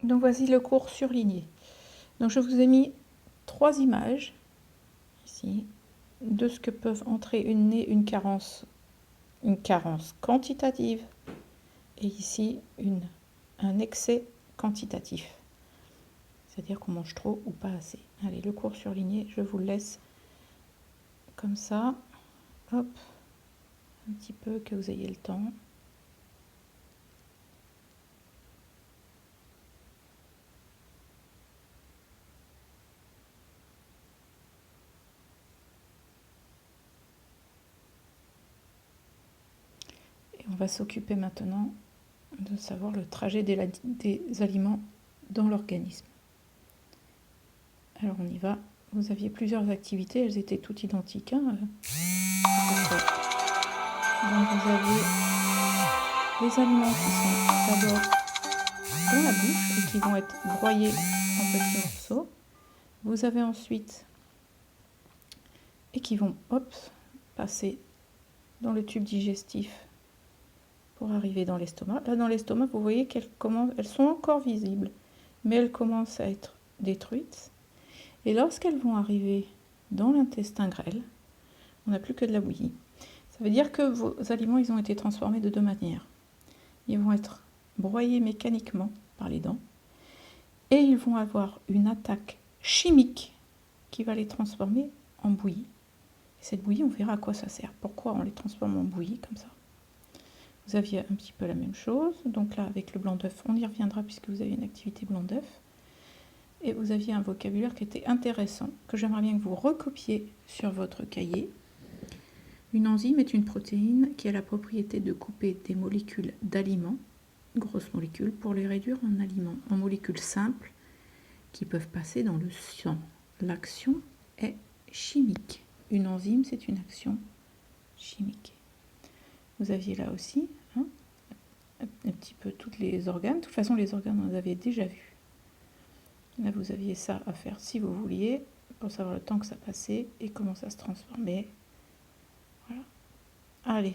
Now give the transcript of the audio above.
Donc voici le cours surligné. Donc je vous ai mis 3 images ici de ce que peuvent entrer une carence quantitative et ici un excès quantitatif. C'est-à-dire qu'on mange trop ou pas assez. Allez, le cours surligné, je vous le laisse comme ça. Hop, un petit peu que vous ayez le temps. Et on va s'occuper maintenant de savoir le trajet des aliments dans l'organisme. Alors on y va. Vous aviez plusieurs activités, elles étaient toutes identiques. Hein. Donc vous aviez les aliments qui sont d'abord dans la bouche et qui vont être broyés en petits morceaux. Vous avez ensuite et qui vont passer dans le tube digestif pour arriver dans l'estomac. Là dans l'estomac, vous voyez elles sont encore visibles, mais elles commencent à être détruites. Et lorsqu'elles vont arriver dans l'intestin grêle, on n'a plus que de la bouillie. Ça veut dire que vos aliments, ils ont été transformés de deux manières. Ils vont être broyés mécaniquement par les dents et ils vont avoir une attaque chimique qui va les transformer en bouillie. Et cette bouillie, on verra à quoi ça sert. Pourquoi on les transforme en bouillie comme ça. Vous aviez un petit peu la même chose. Donc là, avec le blanc d'œuf, on y reviendra puisque vous avez une activité blanc d'œuf. Et vous aviez un vocabulaire qui était intéressant, que j'aimerais bien que vous recopiez sur votre cahier. Une enzyme est une protéine qui a la propriété de couper des molécules d'aliments, grosses molécules, pour les réduire en aliments, en molécules simples qui peuvent passer dans le sang. L'action est chimique. Une enzyme, c'est une action chimique. Vous aviez là aussi un petit peu tous les organes. De toute façon, les organes, on les avait déjà vus. Là, vous aviez ça à faire si vous vouliez, pour savoir le temps que ça passait et comment ça se transformait. Voilà. Allez.